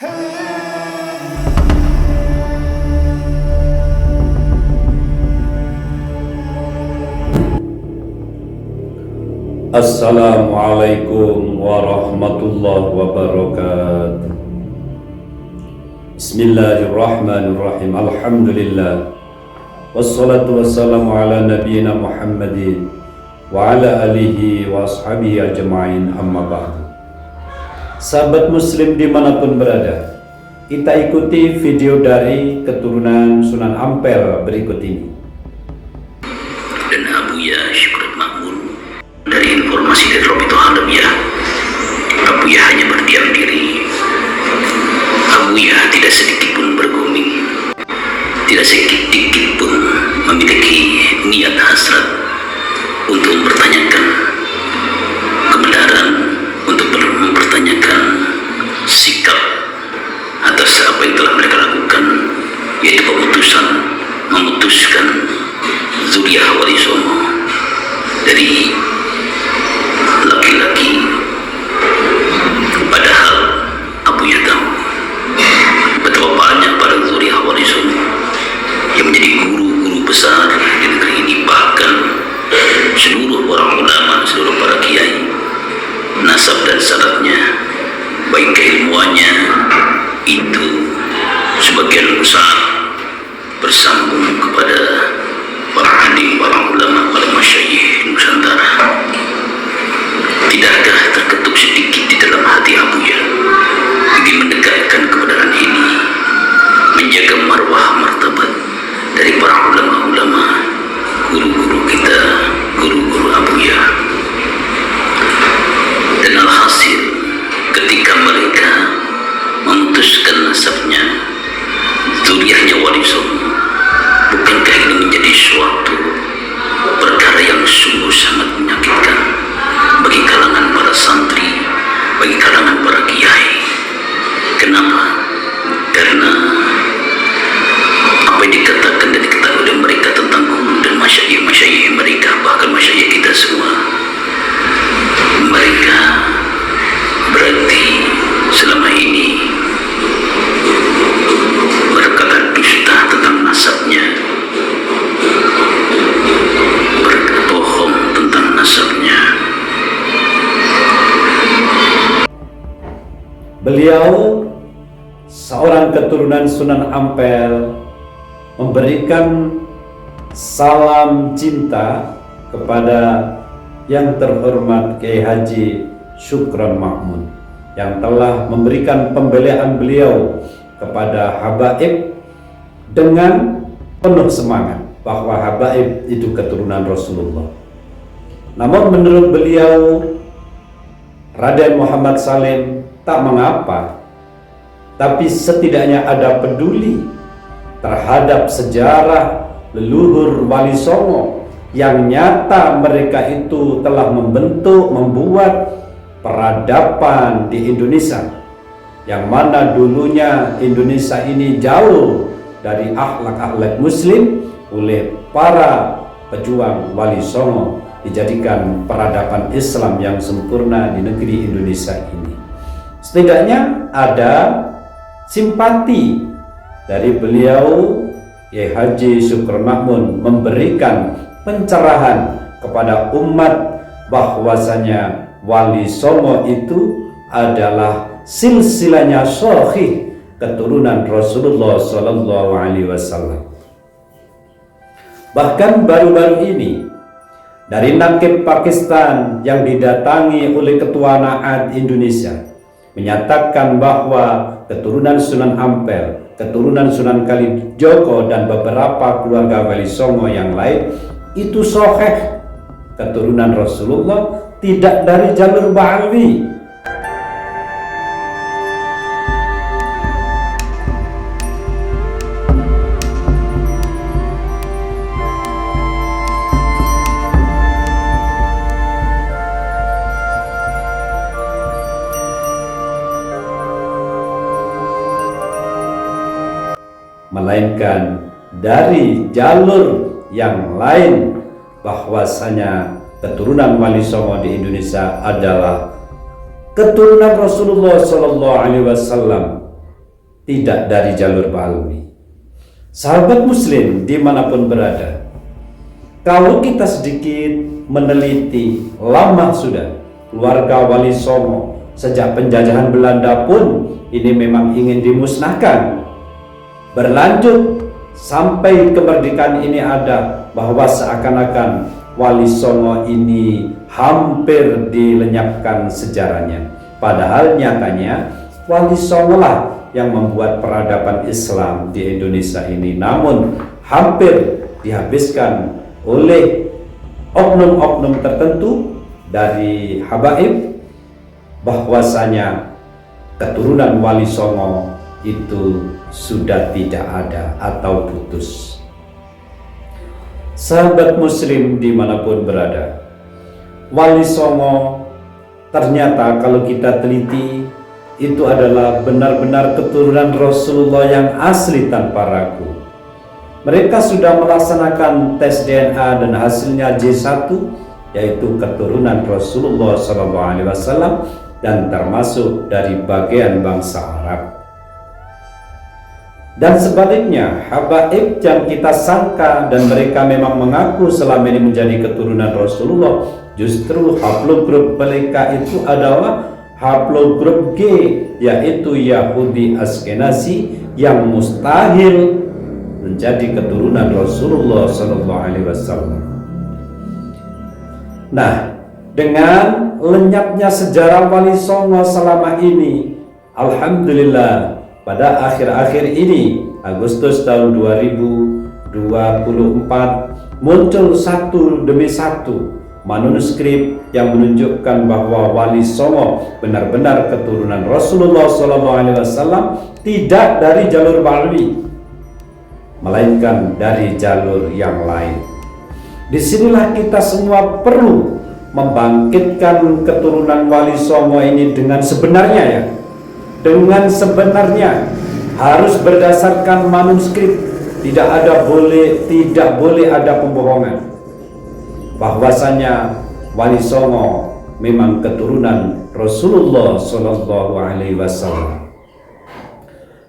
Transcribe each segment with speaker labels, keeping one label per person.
Speaker 1: Assalamualaikum warahmatullahi wabarakatuh. Bismillahirrahmanirrahim. Alhamdulillah. Wassalatu wassalamu ala nabiyyina Muhammadin wa ala alihi wa ashabihi ajma'in, amma ba'du. Sahabat muslim dimanapun berada, kita ikuti video dari keturunan Sunan Ampel berikut ini.
Speaker 2: Dan Abuya Syukran Makmun. Dari informasi dari Robito Halabia, Abuya hanya berdiam diri. Abuya tidak sedikit pun berguming, tidak sedikit pun memiliki niat hasrat untuk mempertanyakan kebenaran, untuk mempertanyakan sikap atas apa yang telah mereka lakukan, yaitu memutuskan Zuriah Wali Songo dari laki-laki. Padahal Abuya tahu betapa banyak para Zuriah Wali Songo yang menjadi guru-guru besar di negeri ini, bahkan seluruh para ulama, seluruh para kiai, nasab dan syaratnya baik keilmuannya itu sebagian besar bersambung kepada para alim, para ulama, para masyayikh Nusantara. Tidakkah terketuk sedikit di dalam hati Abuya ingin mendekatkan kebenaran ini, menjaga marwah martabat dari para ulama-ulama, guru-guru kita, guru-guru Abuya? Dan alhasil ketika mereka memutuskan nasabnya, zuriahnya Wali Songo, bukankah ini menjadi suatu perkara yang sungguh sangat menyakitkan bagi kalangan para santri, bagi kalangan para kiai? Kenapa? Karena apa yang dikatakan dan diketahui oleh mereka tentang guru dan masyayikh mereka, bahkan masyayikh kita semua, mereka berarti selama ini berkata dusta tentang nasabnya, berbohong tentang nasabnya.
Speaker 1: Beliau seorang keturunan Sunan Ampel memberikan salam cinta kepada yang terhormat Kiai Haji Syukran Makmun yang telah memberikan pembelian beliau kepada habaib dengan penuh semangat bahwa habaib itu keturunan Rasulullah. Namun menurut beliau, Raden Muhammad Salim tak mengapa, tapi setidaknya ada peduli terhadap sejarah leluhur Wali Songo yang nyata mereka itu telah membuat peradaban di Indonesia, yang mana dulunya Indonesia ini jauh dari akhlak-akhlak muslim. Oleh para pejuang Wali Songo dijadikan peradaban Islam yang sempurna di negeri Indonesia ini. Setidaknya ada simpati dari beliau, Kiai Haji Syukran Makmun, memberikan pencerahan kepada umat bahwasanya Wali Songo itu adalah silsilahnya sahih keturunan Rasulullah Sallallahu Alaihi Wasallam. Bahkan baru-baru ini dari Nakib Pakistan yang didatangi oleh Ketua Naat Indonesia menyatakan bahwa keturunan Sunan Ampel, keturunan Sunan Kalijogo dan beberapa keluarga Wali Songo yang lain itu sahih keturunan Rasulullah, tidak dari jalur Ba'alwi. Melainkan dari jalur yang lain, bahwasanya keturunan Wali Songo di Indonesia adalah keturunan Rasulullah Sallallahu Alaihi Wasallam tidak dari jalur Ba'alwi. Sahabat muslim dimanapun berada, kalau kita sedikit meneliti, lama sudah keluarga Wali Songo sejak penjajahan Belanda pun ini memang ingin dimusnahkan. Berlanjut sampai kemerdekaan ini ada, bahwa seakan-akan Wali Songo ini hampir dilenyapkan sejarahnya. Padahal nyatanya Wali Songo lah yang membuat peradaban Islam di Indonesia ini, namun hampir dihabiskan oleh oknum-oknum tertentu dari habaib, bahwasanya keturunan Wali Songo itu sudah tidak ada atau putus. Sahabat muslim dimanapun berada, Wali Songo ternyata kalau kita teliti itu adalah benar-benar keturunan Rasulullah yang asli tanpa ragu. Mereka sudah melaksanakan tes DNA dan hasilnya J1, yaitu keturunan Rasulullah SAW dan termasuk dari bagian bangsa Arab. Dan sebaliknya, habaib yang kita sangka dan mereka memang mengaku selama ini menjadi keturunan Rasulullah, justru haplogrup mereka itu adalah haplogrup G, yaitu Yahudi Askenazi yang mustahil menjadi keturunan Rasulullah SAW. Nah, dengan lenyapnya sejarah Wali Songo selama ini, alhamdulillah pada akhir-akhir ini, Agustus tahun 2024, muncul satu demi satu manuskrip yang menunjukkan bahwa Wali Songo benar-benar keturunan Rasulullah SAW, tidak dari jalur Ba'alwi, melainkan dari jalur yang lain. Disinilah kita semua perlu membangkitkan keturunan Wali Songo ini dengan sebenarnya, ya. Dengan sebenarnya, harus berdasarkan manuskrip, tidak boleh ada pembohongan. Bahwasanya Wali Songo memang keturunan Rasulullah SAW.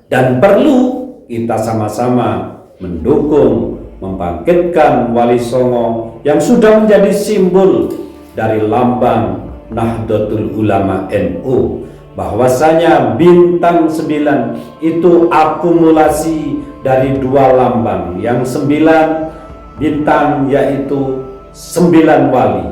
Speaker 1: Dan perlu kita sama-sama mendukung, membangkitkan Wali Songo yang sudah menjadi simbol dari lambang Nahdlatul Ulama NU. Bahwasanya bintang 9 itu akumulasi dari dua lambang. Yang 9 bintang yaitu 9 wali,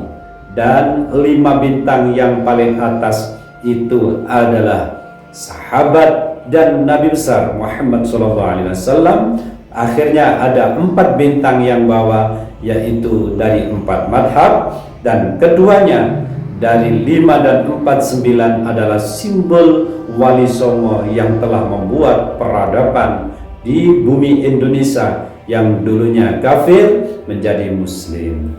Speaker 1: dan 5 bintang yang paling atas itu adalah sahabat dan Nabi besar Muhammad SAW. Akhirnya ada 4 bintang yang bawah, yaitu dari 4 madhab, dan keduanya dari 5 dan 4, 9 adalah simbol Wali Songo yang telah membuat peradaban di bumi Indonesia yang dulunya kafir menjadi muslim.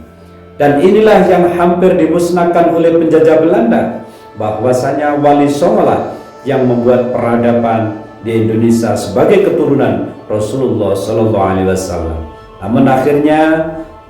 Speaker 1: Dan inilah yang hampir dimusnahkan oleh penjajah Belanda, bahwasanya Wali Songo lah yang membuat peradaban di Indonesia sebagai keturunan Rasulullah SAW. Namun akhirnya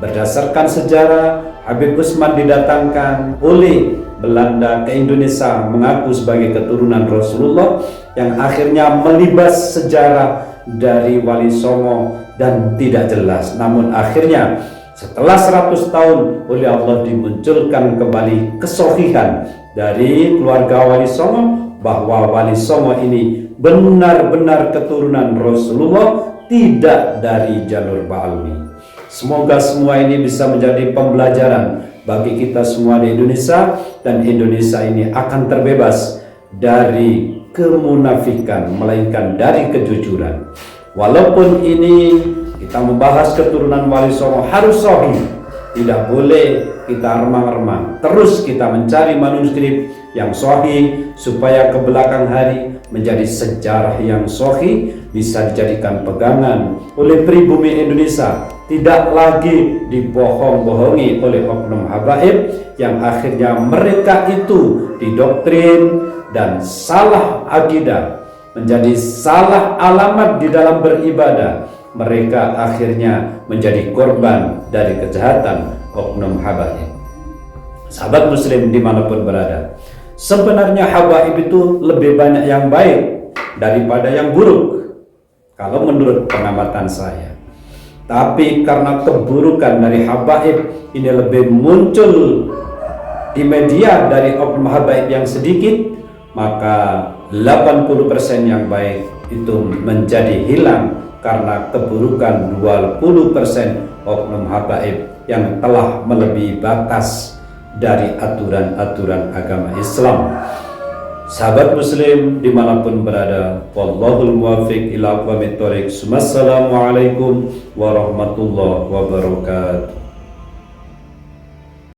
Speaker 1: berdasarkan sejarah, Habib Usman didatangkan oleh Belanda ke Indonesia mengaku sebagai keturunan Rasulullah, yang akhirnya melibas sejarah dari Wali Songo dan tidak jelas. Namun akhirnya setelah 100 tahun oleh Allah dimunculkan kembali kesohihan dari keluarga Wali Songo, bahwa Wali Songo ini benar-benar keturunan Rasulullah, tidak dari jalur Ba'alwi. Semoga semua ini bisa menjadi pembelajaran bagi kita semua di Indonesia, dan Indonesia ini akan terbebas dari kemunafikan, melainkan dari kejujuran. Walaupun ini kita membahas keturunan Wali Songo harus sahih, tidak boleh kita remang-remang. Terus kita mencari manuskrip yang sahih supaya ke belakang hari menjadi sejarah yang sahih, bisa dijadikan pegangan oleh pribumi Indonesia, tidak lagi dibohong-bohongi oleh oknum habaib yang akhirnya mereka itu didoktrin dan salah akidah, menjadi salah alamat di dalam beribadah. Mereka akhirnya menjadi korban dari kejahatan oknum habaib. Sahabat muslim dimanapun berada, sebenarnya habaib itu lebih banyak yang baik daripada yang buruk, kalau menurut pengamatan saya. Tapi karena keburukan dari habaib ini lebih muncul di media dari oknum habaib yang sedikit, maka 80% yang baik itu menjadi hilang karena keburukan 20% oknum habaib yang telah melebihi batas dari aturan-aturan agama Islam. Sahabat muslim dimanapun berada, wallahul muwaffiq ila aqwamit thoriq. Wassalamualaikum warahmatullahi wabarakatuh.